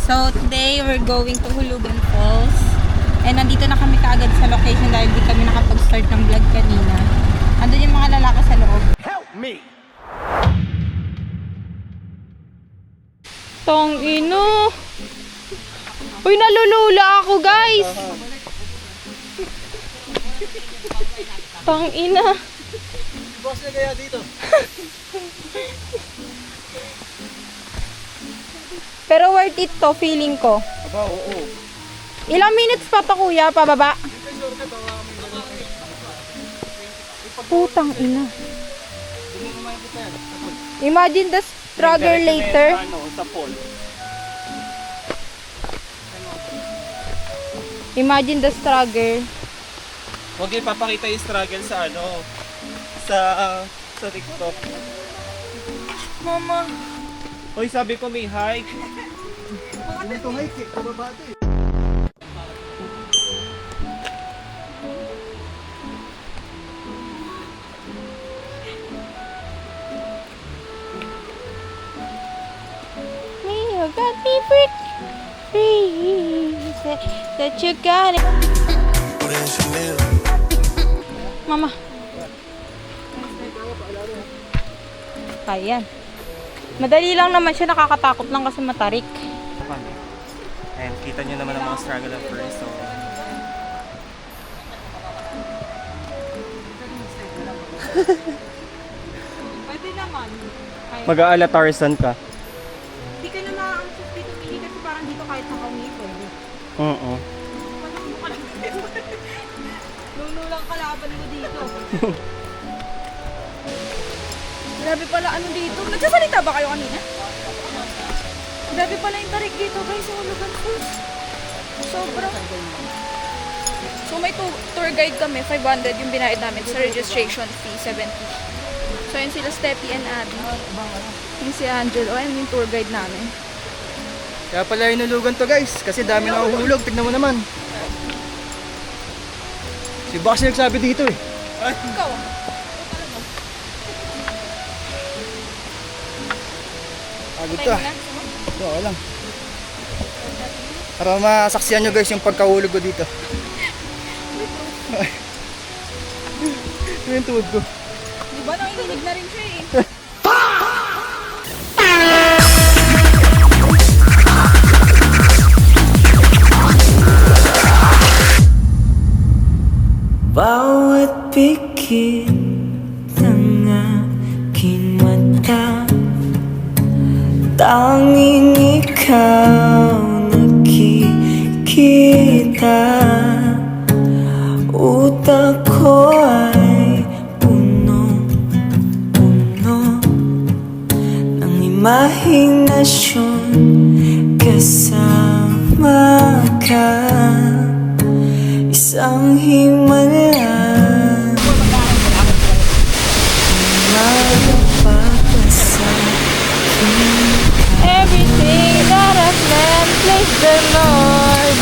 So today we're going to Hulugan Falls. And nandito na kami kaagad sa location dahil di kami nakapag-start ng vlog kanina. Andun yung mga lalaki sa loob. Help me! Tong ino. Uy, nalulula ako, guys. Tong ina. Boss na kaya dito? Pero worth it to, feeling ko. Aba, oo. Ilang minutes pa to, kuya, pababa? Putang ina. Imagine the struggle later. Sa pool. Imagine the struggle. Huwag ipapakita yung struggle sa sa TikTok. Mama. Hoy, sabi ko may hike. Ano itong hike eh? Pababa ito eh. You got me free. That you got it. Mama. Ayan. Madali lang naman siya, nakakatakot lang kasi matarik. And kita nyo naman ang mga struggle at first. So, Pwede naman. mag-aala Tarzan ka. Hindi ka na na-anxious dito, Pili, kasi parang dito kahit nakaungi pwede. Oo. Panuno ka lang dito. Nuno lang kalaban mo dito. Grabe pala ano dito. Nagsasalita ba kayo kanina? Grabe pala yung tarik dito, guys. Sa Hulugan Falls. Sobrang. So may tour guide kami, 500 yung binayad namin sa registration fee, 70. So yun sila Steffi and Abby. Yung si Angelo, ayun yung tour guide namin. Kaya pala inulugan to guys, kasi dami na uhulog, tignan mo naman. Si Boss nagsabi dito eh. Ikaw ah. Agad to ah. Oo lang. Para masaksiyan nyo guys yung pagkahulog ko dito. Ano yung tuhod ko? Diba nanginginig na rin siya eh. Bawat pikit ng aking mata, tanging ikaw nakikita. Utak ko ay puno-puno ng imahinasyon kasama ka. Isang himala Everything that I've meant, please the Lord.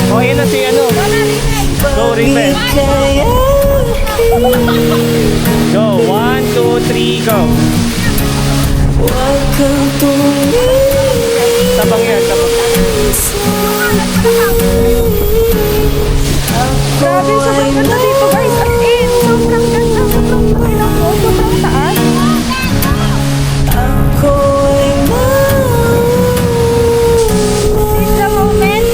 Oh, yun na si ano. Go, Riven. Go, 1, 2, 3, go. Huwag kang tumingin Tabang yan, tabang. Grabe, sobrang ganda dito guys. As in, sobrang ganda. Sobrang ilang mo, sobrang taas. ako ay In the moment,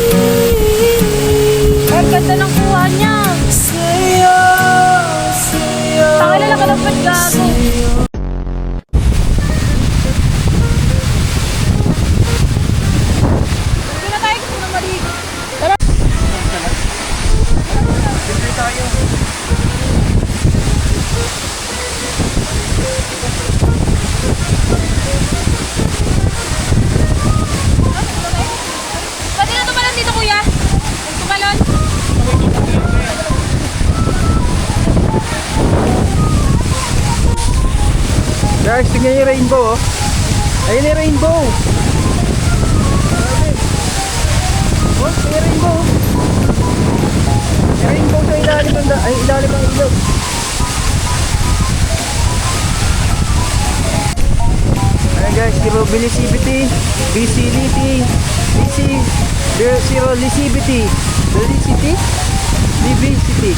ang ganda ng kuha niya. sa'yo, sa'yo, Pakilala ka dapat gago. Dito na tayo gusto na maligo. Tara. Pwede na tumalon dito, kuya. Tumalon. Guys, tingnan yung rainbow oh. Ayun yung rainbow. Oh, yung rainbow. Yung rainbow sa ilalim ng ilalim ng ilog. Belisivity, Vicinity, BC, Zero Lisivity, Belicity, Livicity.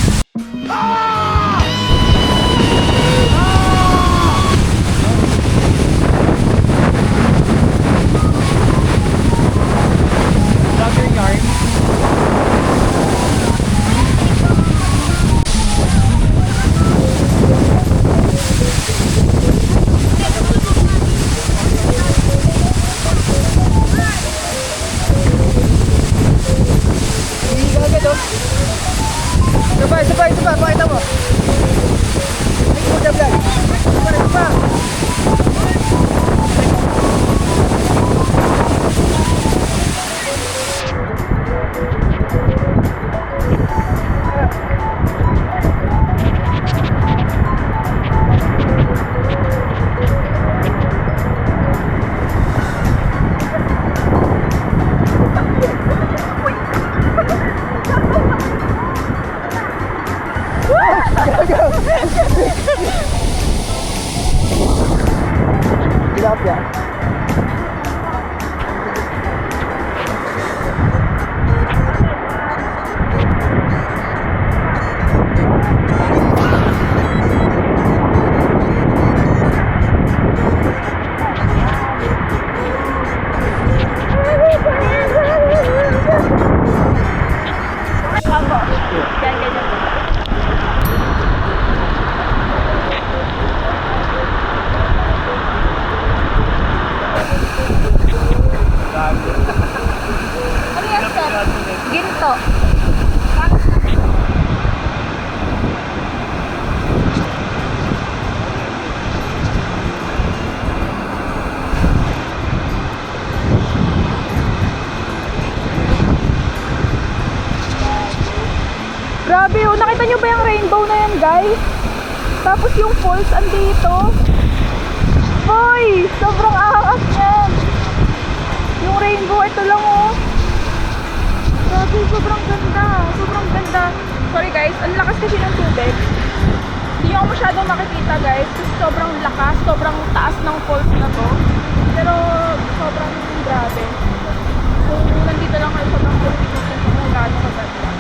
Love your yarn. Hindi ka agad oh. Isa pa, pakita mo. Ay, kuda vlog. Isa pa. Tilapia. Ano yan, sir? Ginto. Grabe oh, nakita nyo ba yung rainbow na yan, guys? Tapos yung falls andito. Boy, sobrang aangas yan. Yung rainbow, ito lang oh. Grabe, sobrang ganda. Sobrang ganda. Sorry guys, ang lakas kasi ng tubig. Hindi nyo ako masyadong makikita guys. Kasi sobrang lakas, sobrang taas ng falls na to. Pero sobrang grabe. Kung nandito lang kayo, sobrang confident kung gaano kaganda.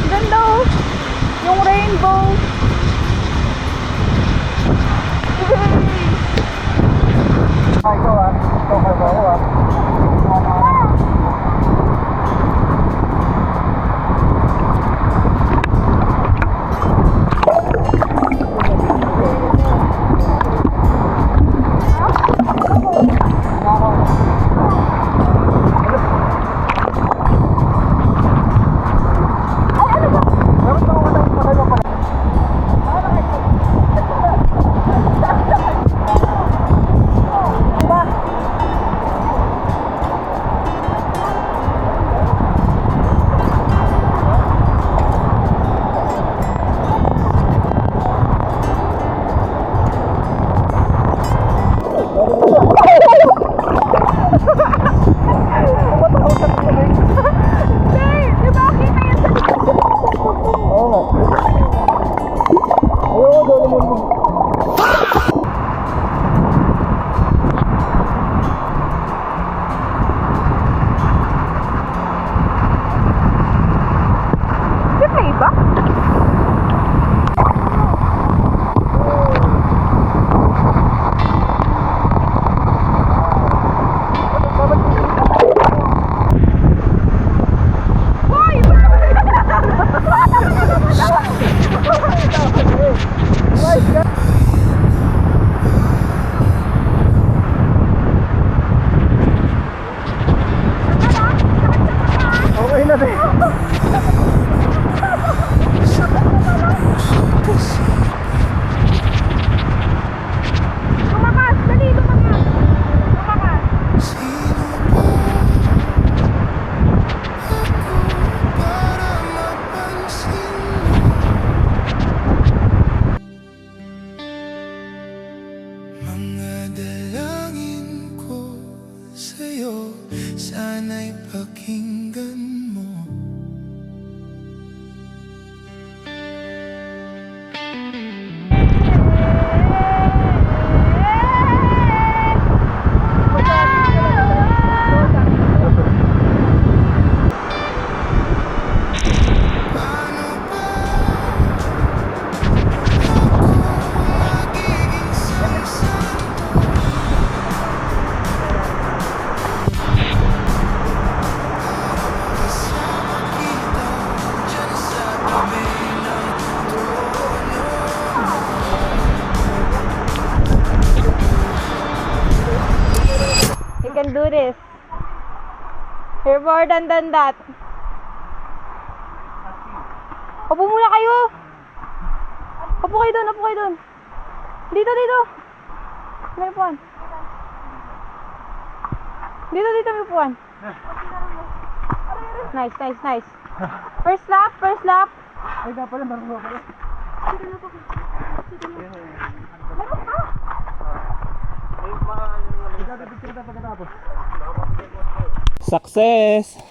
Ganda oh. Yung rainbow. Ay, ikaw ah. Ikaw ka ako ah. do this. You're more than that. Upo muna kayo. Upo kayo doon, upo kayo doon. Dito, dito. May upuan. Dito, dito may upuan. Nice, nice, nice. First lap, first lap. Ay, nga pala, marunong pala. Success!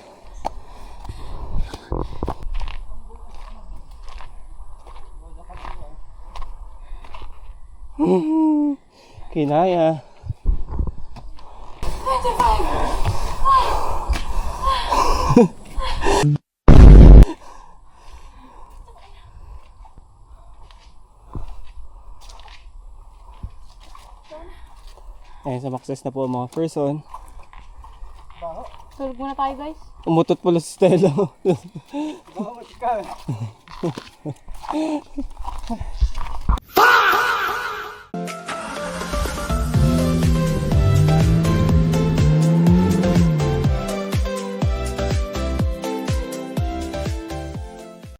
Kinaya. Ayan, sumakses na po ang mga person. Tulog muna tayo guys. Umutot pala si Stella. Bawat ka.